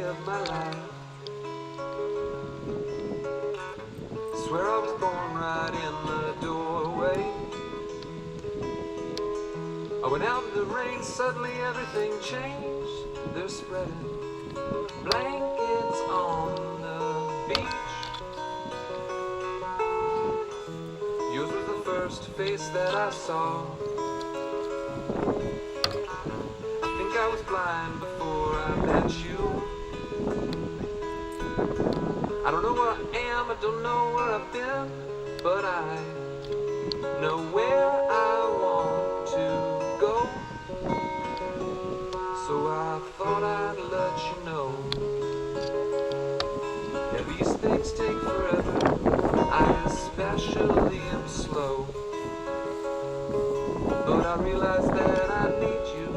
of my life. Swear I was born right in the doorway. I went out in the rain, suddenly everything changed. They're spreading blankets on the beach. Yours was the first face that I saw. I think I was blind before I met you. I don't know where I am, I don't know where I've been, but I know where I want to go. So I thought I'd let you know. Yeah, these things take forever, I especially am slow. But I realized that I need you,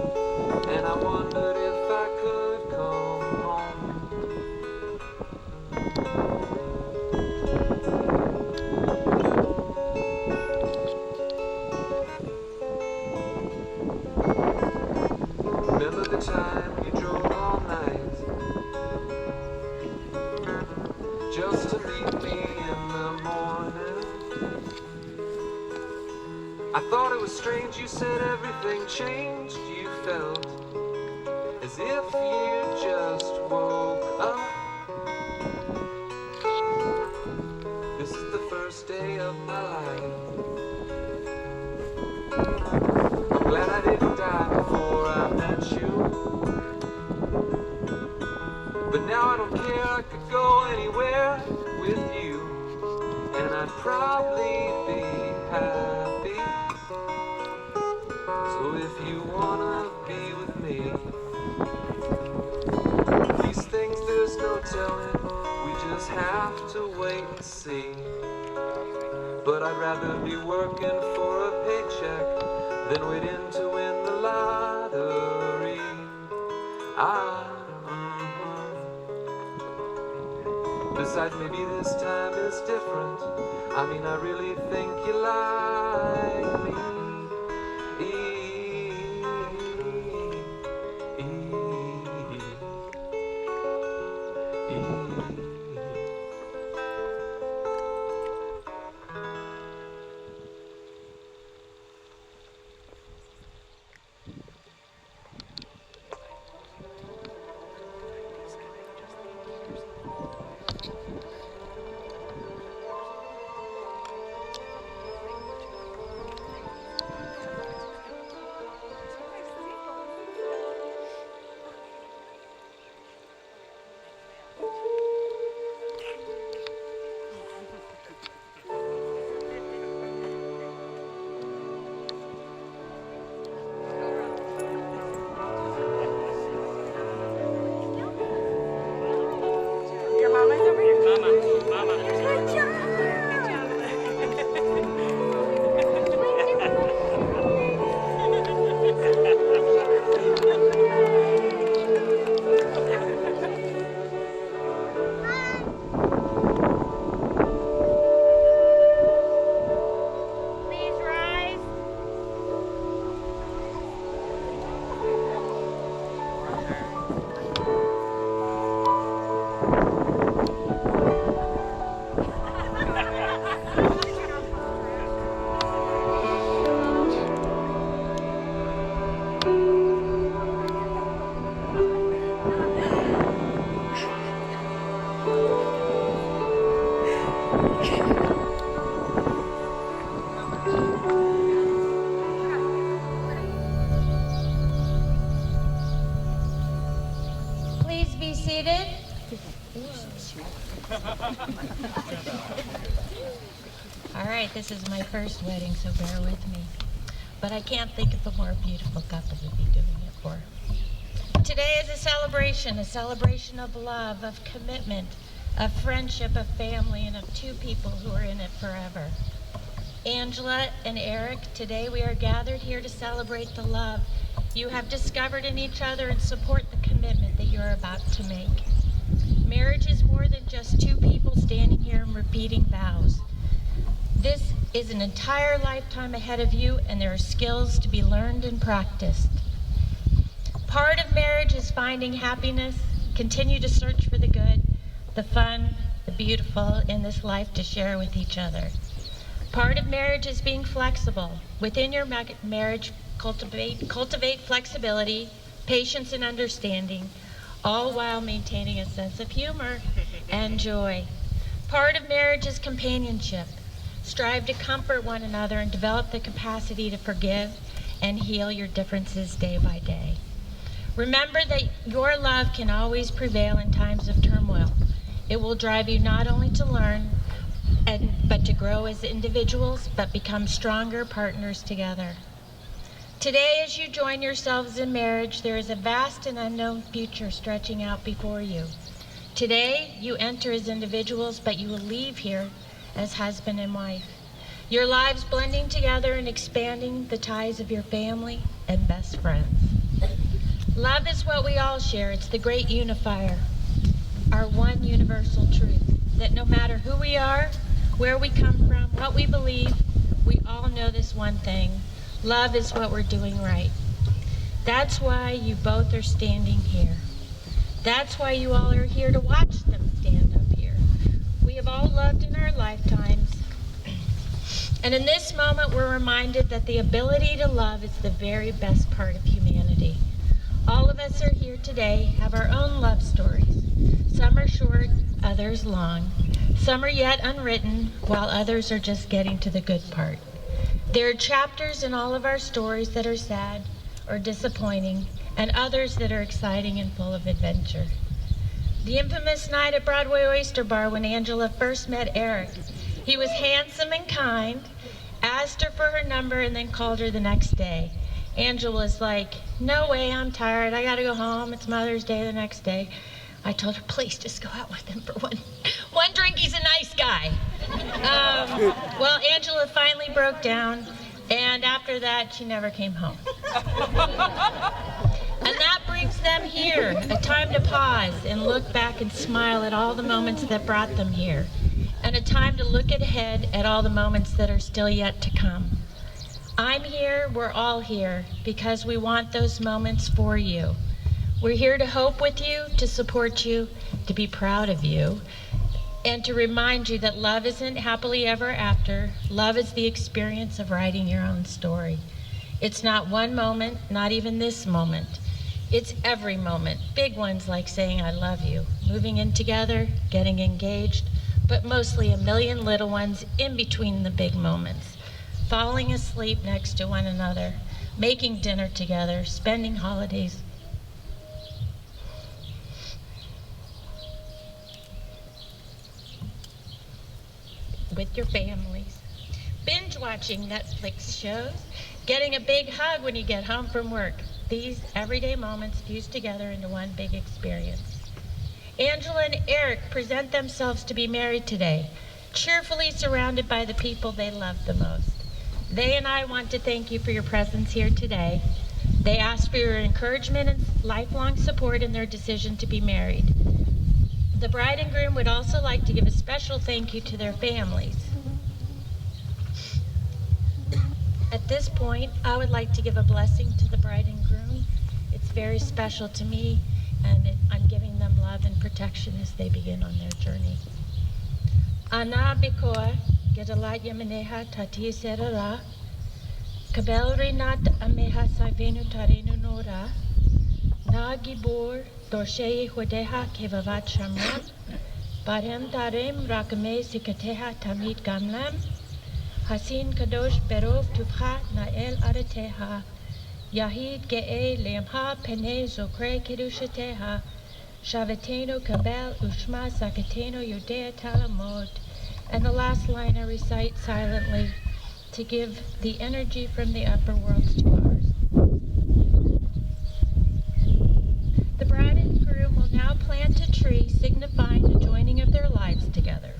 and I wondered if I could come home. Remember the time you drove all night just to meet me in the morning? I thought it was strange, you said everything changed. You felt as if you just woke up. This is the first day of my life. I'm glad I didn't die before I met you. But now I don't care, I could go anywhere with you, and I'd probably be happy. So if you wanna be with me, these things there's no telling, we just have to wait and see. But I'd rather be working for a paycheck than waiting to win the lottery. Besides, maybe this time is different. I mean, I really think you like me. All right, this is my first wedding, so bear with me. But I can't think of a more beautiful couple to be doing it for. Today is a celebration of love, of commitment, of friendship, of family, and of two people who are in it forever. Angela and Eric, today we are gathered here to celebrate the love you have discovered in each other and support the commitment that you're about to make. Marriage is more than just two people standing here and repeating vows. This is an entire lifetime ahead of you, and there are skills to be learned and practiced. Part of marriage is finding happiness, continue to search for the good, the fun, the beautiful in this life to share with each other. Part of marriage is being flexible. Within your marriage, cultivate flexibility, patience, and understanding, all while maintaining a sense of humor and joy. Part of marriage is companionship. Strive to comfort one another and develop the capacity to forgive and heal your differences day by day. Remember that your love can always prevail in times of turmoil. It will drive you not only to learn, but to grow as individuals, but become stronger partners together. Today, as you join yourselves in marriage, there is a vast and unknown future stretching out before you. Today, you enter as individuals, but you will leave here as husband and wife. Your lives blending together and expanding the ties of your family and best friends. Love is what we all share. It's the great unifier, our one universal truth, that no matter who we are, where we come from, what we believe, we all know this one thing. Love is what we're doing right. That's why you both are standing here. That's why you all are here to watch them stand up here. We have all loved in our lifetimes. And in this moment, we're reminded that the ability to love is the very best part of humanity. All of us are here today, have our own love stories. Some are short, others long. Some are yet unwritten, while others are just getting to the good part. There are chapters in all of our stories that are sad or disappointing, and others that are exciting and full of adventure. The infamous night at Broadway Oyster Bar when Angela first met Eric. He was handsome and kind, asked her for her number, and then called her the next day. Angela was like, "No way, I'm tired. I gotta go home. It's Mother's Day the next day." I told her, "Please just go out with him for one drink. He's a nice guy." Well, Angela finally broke down, and after that, she never came home. And that brings them here, a time to pause and look back and smile at all the moments that brought them here, and a time to look ahead at all the moments that are still yet to come. I'm here, we're all here, because we want those moments for you. We're here to hope with you, to support you, to be proud of you, and to remind you that love isn't happily ever after. Love is the experience of writing your own story. It's not one moment, not even this moment. It's every moment, big ones like saying I love you, moving in together, getting engaged, but mostly a million little ones in between the big moments. Falling asleep next to one another, making dinner together, spending holidays with your families, binge watching Netflix shows, getting a big hug when you get home from work. These everyday moments fused together into one big experience. Angela and Eric present themselves to be married today, cheerfully surrounded by the people they love the most. They and I want to thank you for your presence here today. They ask for your encouragement and lifelong support in their decision to be married. The bride and groom would also like to give a special thank you to their families. At this point, I would like to give a blessing to the bride and groom. It's very special to me, and I'm giving them love and protection as they begin on their journey. Ana Bikoa, Gedalat Yamaneha Tati Serara, Kabel Rinat Ameha Savenu Tarenu Nora, Na Gibor, Dorshe Hodeha Kevavat Shamram, Barem Tarem Rakame Sikateha Tamid Gamlam, Hasin Kadosh Berov Tufha Nael Arateha, Yahid Ge'e Lemha Pene Zokre Kedushateha, Shaveteno Kabel Ushma Sakateno Yudea Talamod. And the last line I recite silently to give the energy from the upper worlds to ours. The bride and groom will now plant a tree signifying the joining of their lives together,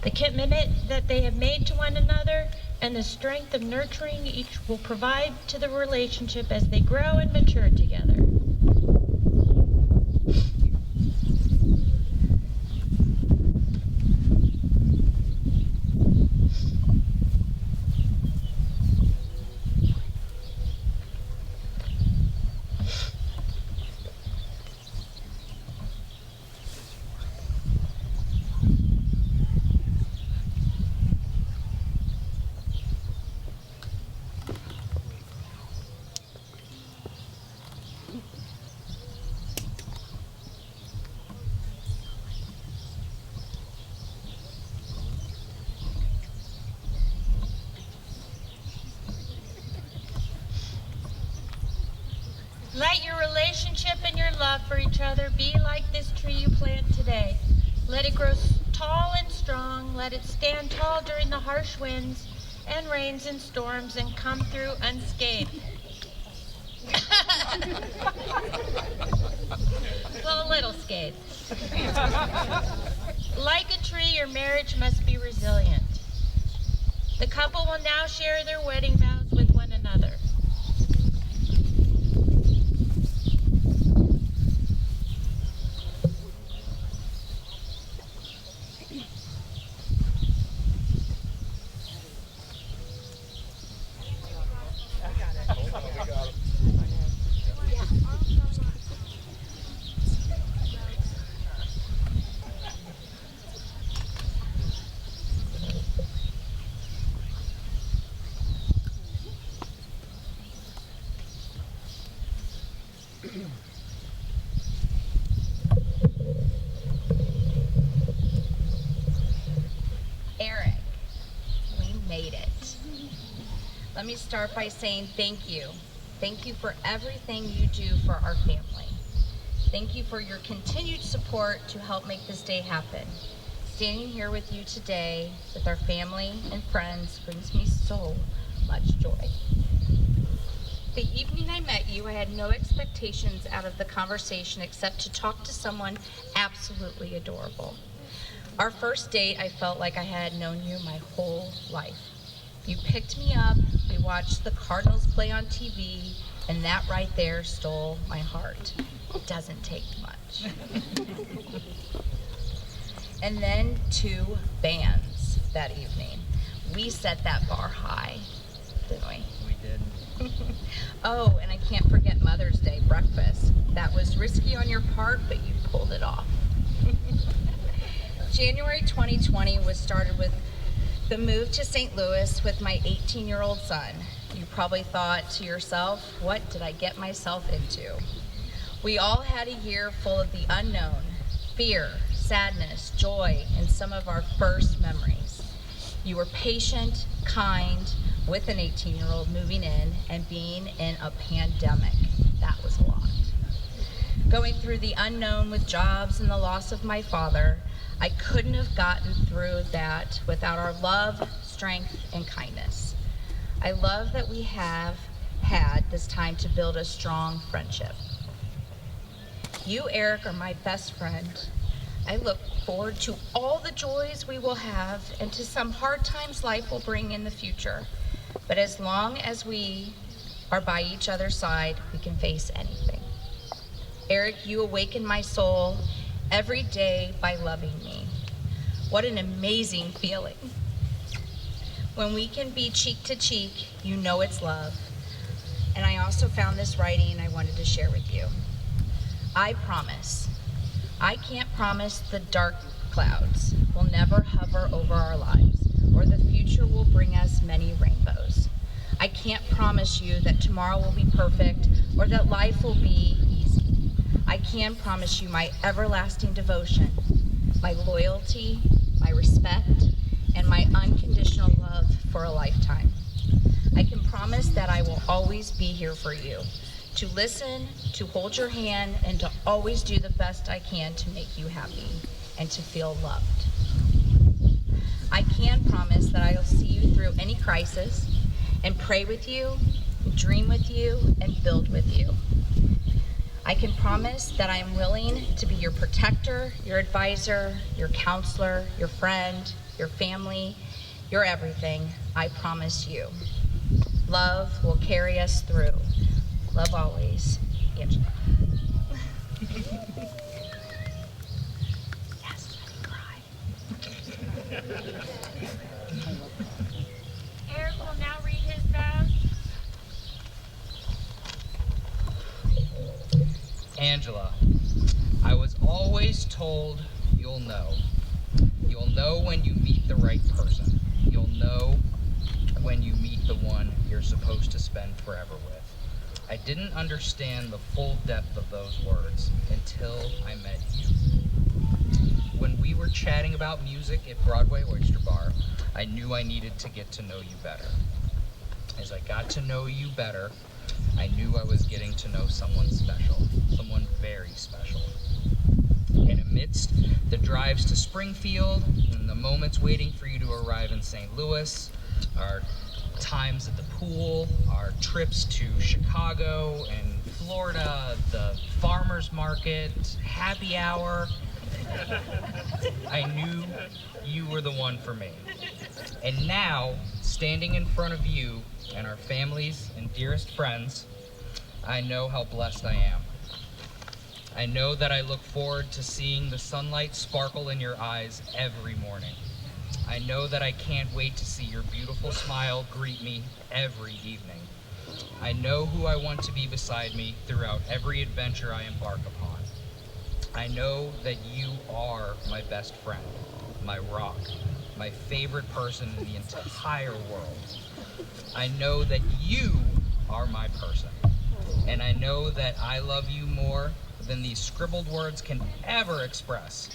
the commitment that they have made to one another, and the strength of nurturing each will provide to the relationship as they grow and mature together. love for each other, be like this tree you plant today. Let it grow tall and strong. Let it stand tall during the harsh winds and rains and storms and come through unscathed. Well, a little scathed. Like a tree, your marriage must be resilient. The couple will now share their wedding vows with one another. Eric, we made it. Let me start by saying thank you. Thank you for everything you do for our family. Thank you for your continued support to help make this day happen. Standing here with you today with our family and friends brings me so much joy. The evening I met you, I had no expectations out of the conversation except to talk to someone absolutely adorable. Our first date, I felt like I had known you my whole life. You picked me up, we watched the Cardinals play on TV, and that right there stole my heart. It doesn't take much. And then 2 bands that evening. We set that bar high, didn't we? We did. Oh, and I can't forget Mother's Day breakfast. That was risky on your part, but you pulled it off. January 2020 was started with the move to St. Louis with my 18-year-old son. You probably thought to yourself, what did I get myself into? We all had a year full of the unknown, fear, sadness, joy, and some of our first memories. You were patient, kind, with an 18-year-old moving in and being in a pandemic. That was a lot. Going through the unknown with jobs and the loss of my father, I couldn't have gotten through that without our love, strength, and kindness. I love that we have had this time to build a strong friendship. You, Eric, are my best friend. I look forward to all the joys we will have and to some hard times life will bring in the future. But as long as we are by each other's side, we can face anything. Eric, you awaken my soul every day by loving me. What an amazing feeling. When we can be cheek to cheek, you know it's love. And I also found this writing I wanted to share with you. I promise. I can't promise the dark clouds will never hover over our lives, or the future will bring us many rainbows. I can't promise you that tomorrow will be perfect, or that life will be easy. I can promise you my everlasting devotion, my loyalty, my respect, and my unconditional love for a lifetime. I can promise that I will always be here for you, to listen, to hold your hand, and to always do the best I can to make you happy and to feel loved. I can promise that I will see you through any crisis and pray with you, dream with you, and build with you. I can promise that I am willing to be your protector, your advisor, your counselor, your friend, your family, your everything. I promise you. Love will carry us through. Love always, Angela. Yes, let me cry. Eric will now read his vows. Angela, I was always told you'll know. You'll know when you meet the right person. You'll know when you meet the one you're supposed to spend forever with. I didn't understand the full depth of those words until I met you. When we were chatting about music at Broadway Oyster Bar, I knew I needed to get to know you better. As I got to know you better, I knew I was getting to know someone special, someone very special. And amidst the drives to Springfield and the moments waiting for you to arrive in St. Louis, our times at the pool, our trips to Chicago and Florida, the farmer's market, happy hour, I knew you were the one for me. And now, standing in front of you and our families and dearest friends, I know how blessed I am. I know that I look forward to seeing the sunlight sparkle in your eyes every morning. I know that I can't wait to see your beautiful smile greet me every evening. I know who I want to be beside me throughout every adventure I embark upon. I know that you are my best friend, my rock, my favorite person in the entire world. I know that you are my person, and I know that I love you more than these scribbled words can ever express.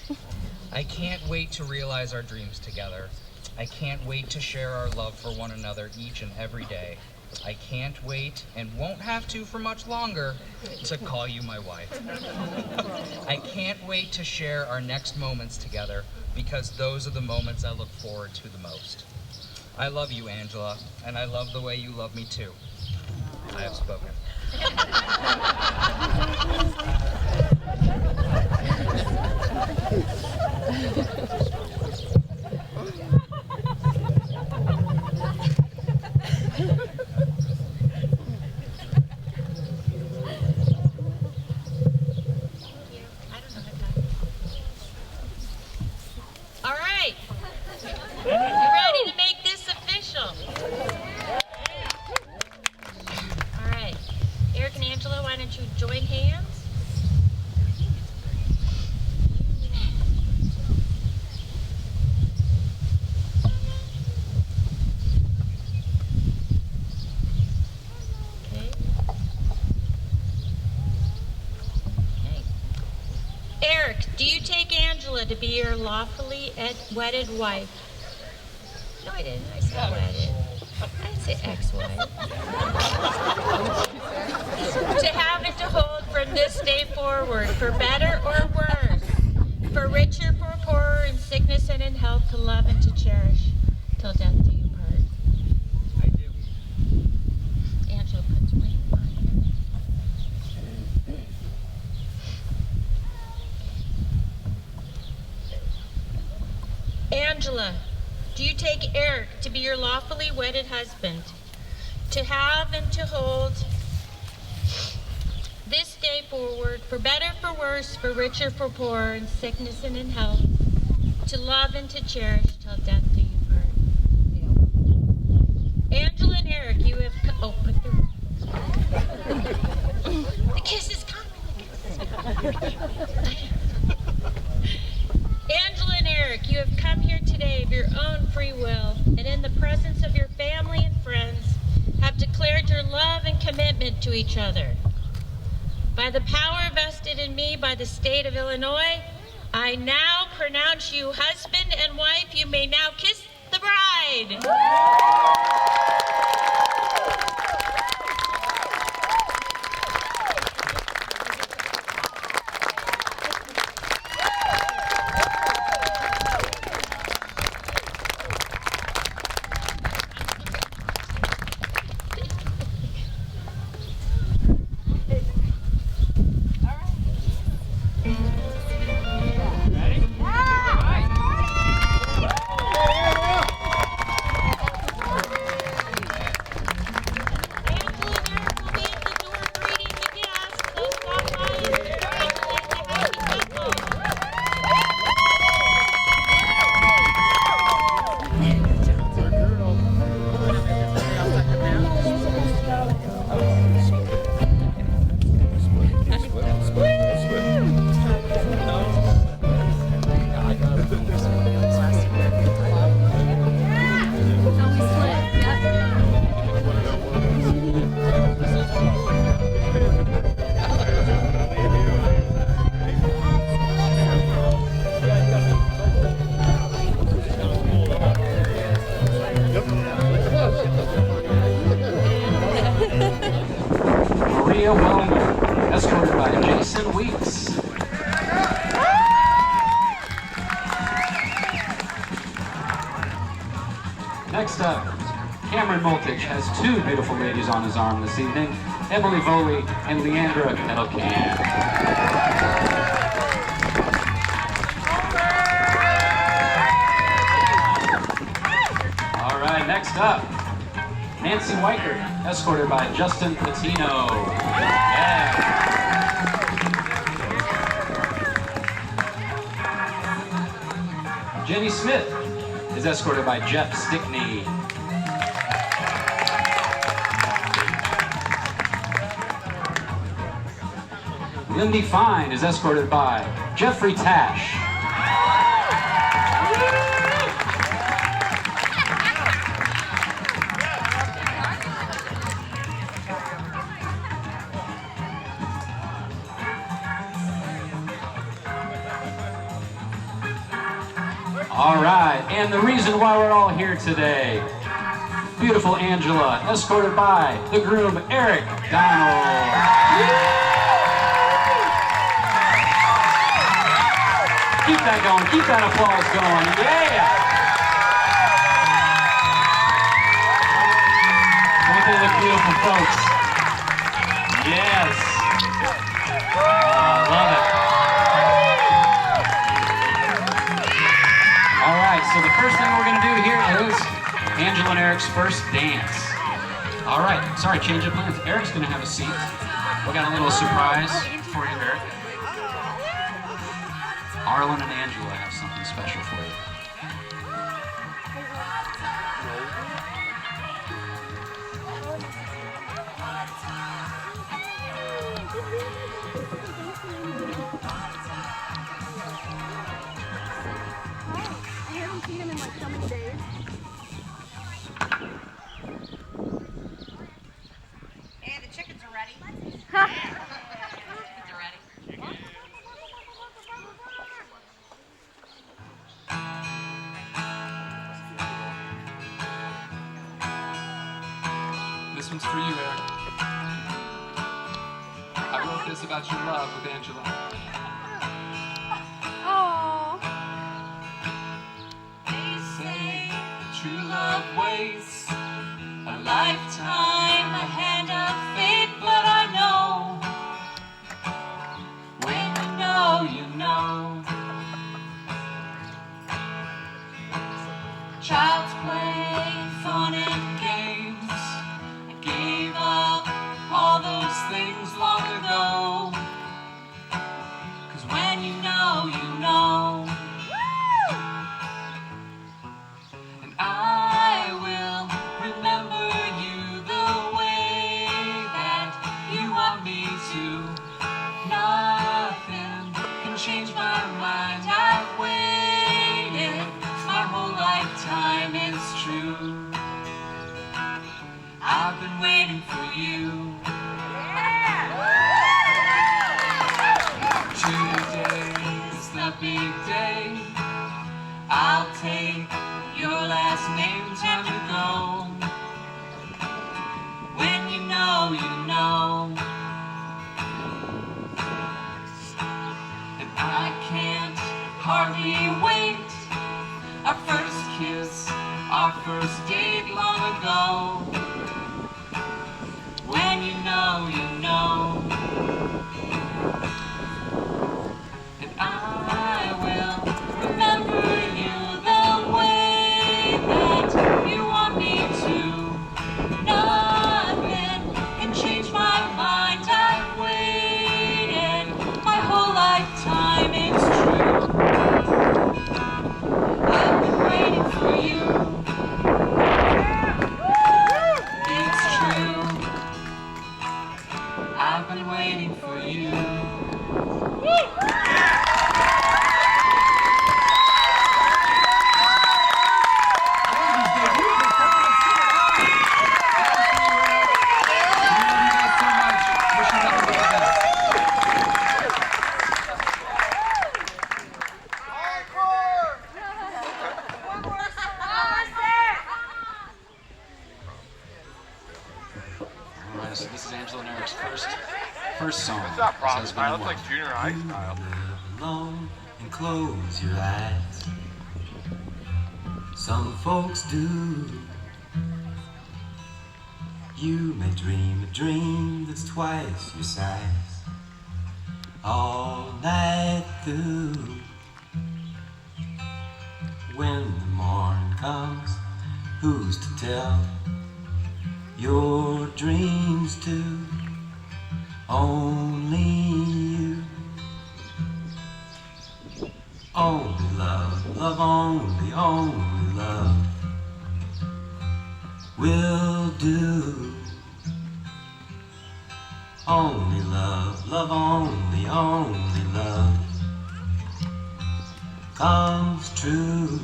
I can't wait to realize our dreams together. I can't wait to share our love for one another each and every day. I can't wait, and won't have to for much longer, to call you my wife. I can't wait to share our next moments together, because those are the moments I look forward to the most. I love you, Angela, and I love the way you love me too. I have spoken. All right. You ready to make this official? All right. Eric and Angela, why don't you join hands? Okay. Okay. Eric, do you take Angela to be your lawfully wedded wife? No, I didn't. I said wedded. I didn't say ex-wife. To have and to hold from this day forward, for better or worse, for richer, for poorer, in sickness and in health, to love and to cherish, till death do you part. I do. Angela puts ring on here. Angela, do you take Eric to be your lawfully wedded husband, to have and to hold this day forward, for better, for worse, for richer, for poorer, in sickness and in health, to love and to cherish till death do you part? Angela and Eric, you have put the kiss is coming. Angela and Eric, you have come here today of your own free will, and in the presence of your family and friends, have declared your love and commitment to each other. By the power vested in me by the state of Illinois, I now pronounce you husband and wife. You may now kiss the bride. next up, Cameron Moltich has two beautiful ladies on his arm this evening, Emily Voley and Leandra Elkin. All right, next up, Nancy Weicker, escorted by Justin Patino. Yeah. Jenny Smith is escorted by Jeff Stickney. Lindy Fine is escorted by Jeffrey Tash. All right, and the reason why we're all here today, beautiful Angela, escorted by the groom, Eric Donald. Keep that going, keep that applause going, yeah! Don't they look beautiful, folks? Yes. I love it. All right, so the first thing we're gonna do here is Angela and Eric's first dance. All right, sorry, change of plans. Eric's gonna have a seat. We got a little surprise for you, Eric. Arlen and Angela have something special for you. I haven't seen him in like so many days. Hey, the chickens are ready. Chickens are ready. This one's for you, Eric. I wrote this about your love with Angela. Oh. They say true love waits a lifetime, a hand of fate, but I know when you know, you know. Child's play, fun and games. I gave up all those things long ago. 'Cause when you know, you know. And I will remember you the way that you want me to. Nothing can change my mind. I've waited my whole lifetime, it's true. I've been waiting for you. Today's the big day. I'll take your last name, time to go. When you know, you know. And I can't hardly wait. Our first kiss, our first date long ago. When you know, you know. And I will remember you the way that you want me to. Nothing can change my mind. I've waited my whole lifetime, it's true. I've been waiting for you. It's true. I've been waiting for you. So this is Angela and Eric's first song. It's not prom Says style, When it's You like junior high style. Alone and close your eyes. Some folks do, You may dream a dream that's twice your size all night through. When the morn comes, who's to tell your dreams to only you? Only love, love only, only love will do. Only love, love only, only love comes true.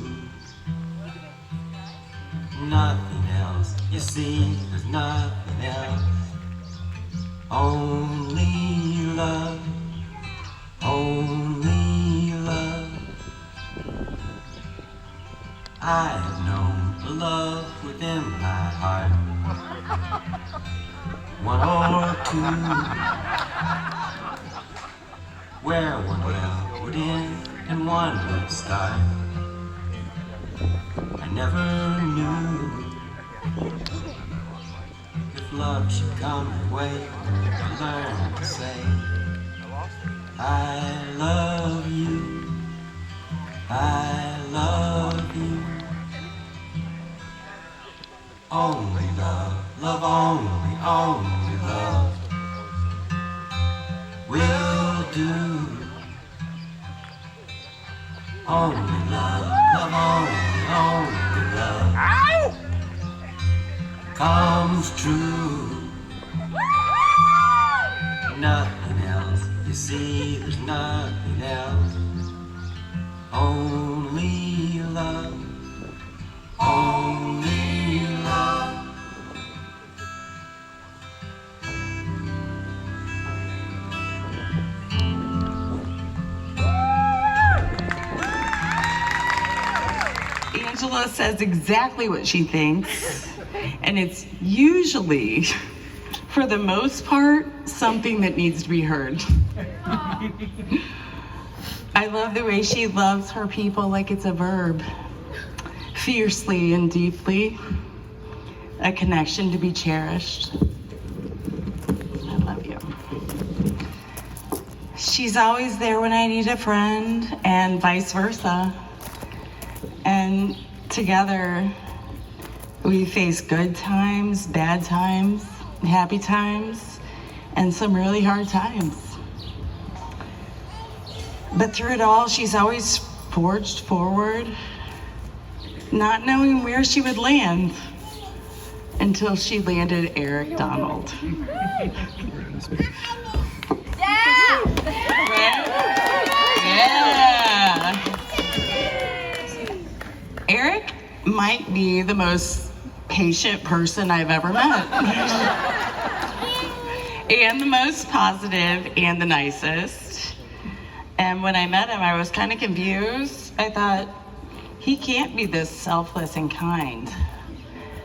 Nothing else, you see, there's nothing else. Only love, only love. I have known the love within my heart, one or two, where one well would end and one would start. I never knew if love should come your way. I learned to say, I love you, I love you. Only love, love only, only love will do. Only love, love only, only love comes true. Nothing else, you see, there's nothing else. Only love, only love. Angela says exactly what she thinks, and it's usually, for the most part, something that needs to be heard. I love the way she loves her people like it's a verb, fiercely and deeply, a connection to be cherished. I love you. She's always there when I need a friend, and vice versa. And together, we face good times, bad times, happy times, and some really hard times. But through it all, she's always forged forward, not knowing where she would land until she landed Eric Donald. Yeah! Yeah! Eric might be the most patient person I've ever met. And the most positive and the nicest. And when I met him, I was kind of confused. I thought, he can't be this selfless and kind.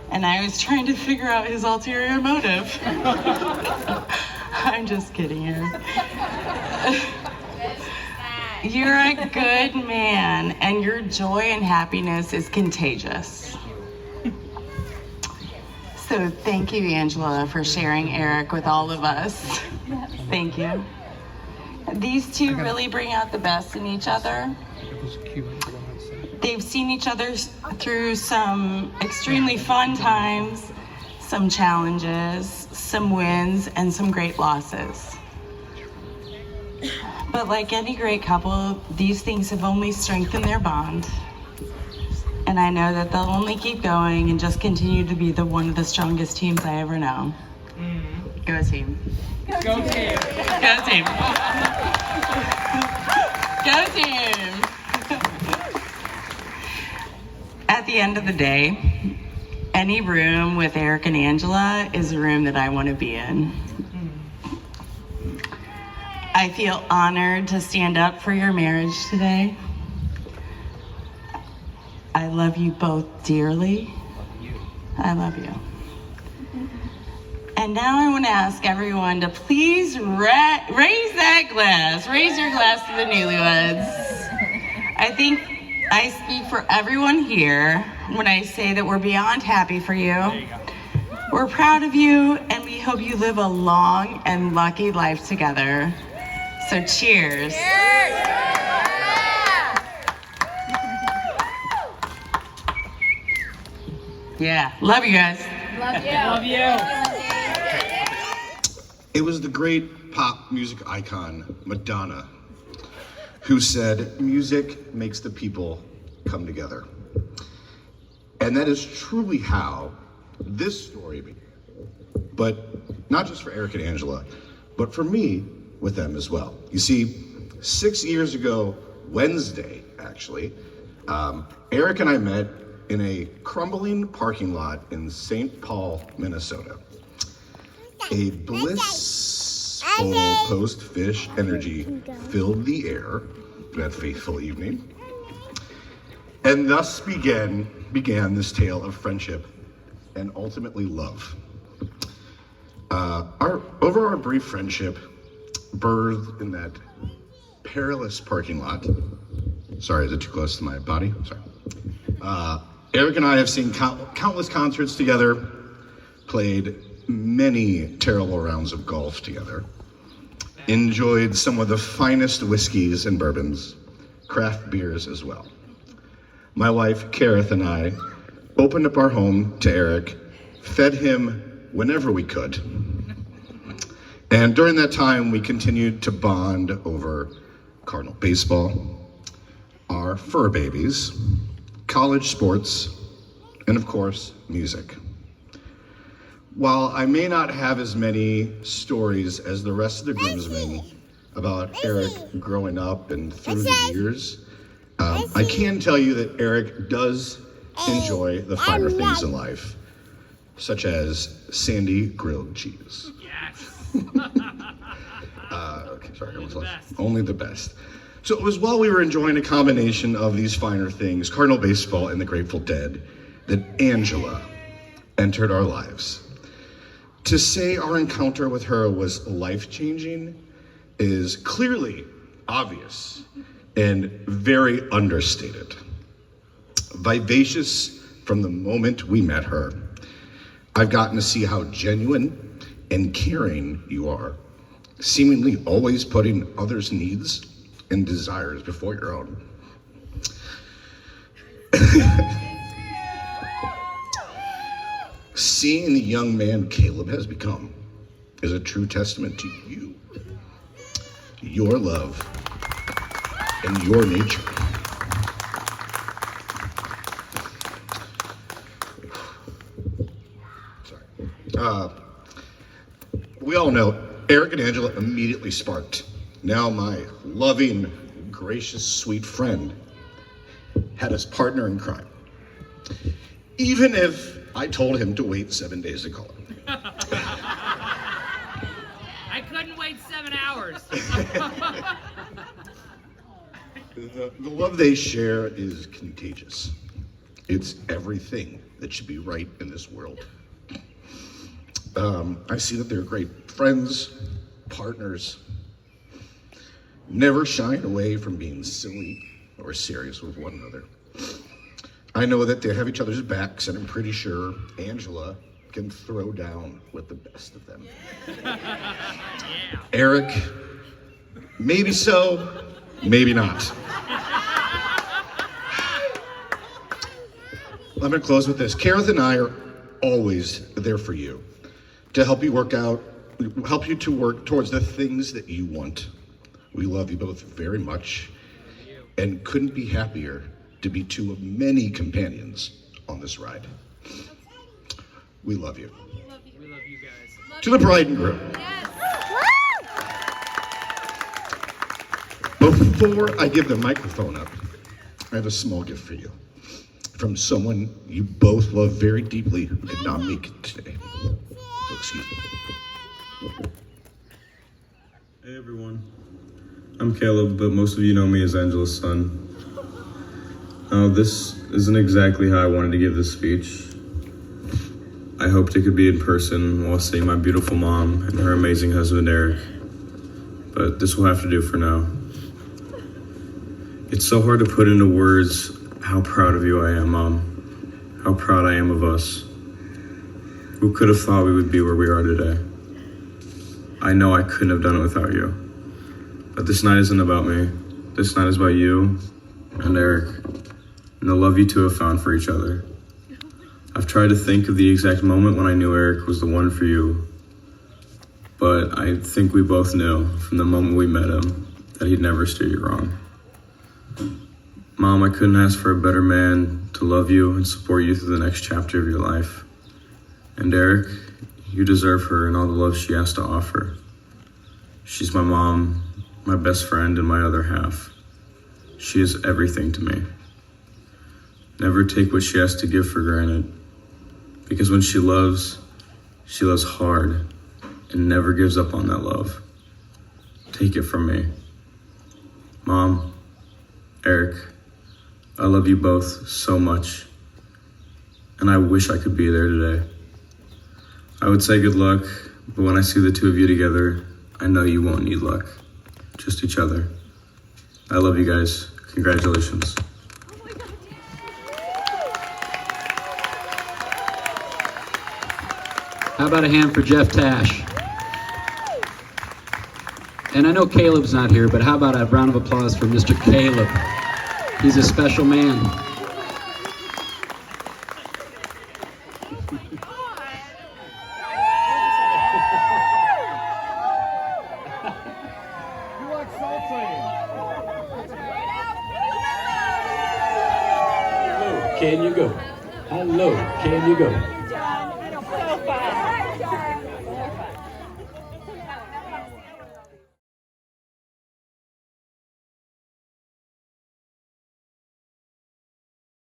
And I was trying to figure out his ulterior motive. I'm just kidding here. You're a good man, and your joy and happiness is contagious. So thank you, Angela, for sharing Eric with all of us. Thank you. These two really bring out the best in each other. They've seen each other through some extremely fun times, some challenges, some wins, and some great losses. But like any great couple, these things have only strengthened their bond. And I know that they'll only keep going and just continue to be one of the strongest teams I ever know. Go team. Go team. Go team. Go team. At the end of the day, any room with Eric and Angela is a room that I want to be in. I feel honored to stand up for your marriage today. I love you both dearly. I love you. And now I want to ask everyone to please raise that glass. Raise your glass to the newlyweds. I think I speak for everyone here when I say that we're beyond happy for you. We're proud of you, and we hope you live a long and lucky life together. So cheers. Yeah, love you guys. Love you. Love you. It was the great pop music icon, Madonna, who said, music makes the people come together. And that is truly how this story began. But not just for Eric and Angela, but for me with them as well. You see, 6 years ago, Wednesday, actually, Eric and I met in a crumbling parking lot in St. Paul, Minnesota. A blissful post-fish energy filled the air that fateful evening. And thus began this tale of friendship and ultimately love. Over our brief friendship, birthed in that perilous parking lot. Sorry, is it too close to my body? Sorry. Eric and I have seen countless concerts together, played many terrible rounds of golf together, enjoyed some of the finest whiskeys and bourbons, craft beers as well. My wife, Kareth, and I opened up our home to Eric, fed him whenever we could. And during that time, we continued to bond over Cardinal baseball, our fur babies, college sports, and of course, music. While I may not have as many stories as the rest of the groomsmen about Eric growing up and through the years, I can tell you that Eric does enjoy the finer things in life, such as Sandy grilled cheese. Yes. Okay, sorry, I was lost. Only the best. So it was while we were enjoying a combination of these finer things, Cardinal baseball and the Grateful Dead, that Angela entered our lives. To say our encounter with her was life-changing is clearly obvious and very understated. Vivacious from the moment we met her, I've gotten to see how genuine and caring you are, seemingly always putting others' needs and desires before your own. Seeing the young man Caleb has become is a true testament to you, your love, and your nature. Sorry. We all know Eric and Angela immediately sparked. Now my loving, gracious, sweet friend had his partner in crime. Even if I told him to wait 7 days to call him. I couldn't wait 7 hours. The love they share is contagious. It's everything that should be right in this world. I see that they're great friends, partners, never shying away from being silly or serious with one another. I know that they have each other's backs, and I'm pretty sure Angela can throw down with the best of them. Yeah. Eric, maybe so, maybe not. I'm gonna close with this. Kareth and I are always there for you, to help you help you to work towards the things that you want. We love you both very much and couldn't be happier to be two of many companions on this ride. We love you. We love you guys. To the bride and groom. Before I give the microphone up, I have a small gift for you from someone you both love very deeply who could not make it today. So excuse me. Hey everyone, I'm Caleb, but most of you know me as Angela's son. This isn't exactly how I wanted to give this speech. I hoped it could be in person while seeing my beautiful mom and her amazing husband Eric, but this will have to do for now. It's so hard to put into words how proud of you I am, Mom. How proud I am of us. Who could have thought we would be where we are today? I know I couldn't have done it without you. But this night isn't about me. This night is about you and Eric, and the love you two have found for each other. I've tried to think of the exact moment when I knew Eric was the one for you, but I think we both knew from the moment we met him that he'd never steer you wrong. Mom, I couldn't ask for a better man to love you and support you through the next chapter of your life. And Eric, you deserve her and all the love she has to offer. She's my mom, my best friend, and my other half. She is everything to me. Never take what she has to give for granted, because when she loves hard and never gives up on that love. Take it from me. Mom, Eric, I love you both so much, and I wish I could be there today. I would say good luck, but when I see the two of you together, I know you won't need luck, just each other. I love you guys. Congratulations. How about a hand for Jeff Tash? And I know Caleb's not here, but how about a round of applause for Mr. Caleb? He's a special man. Can you go? Hello, can you go? So fun.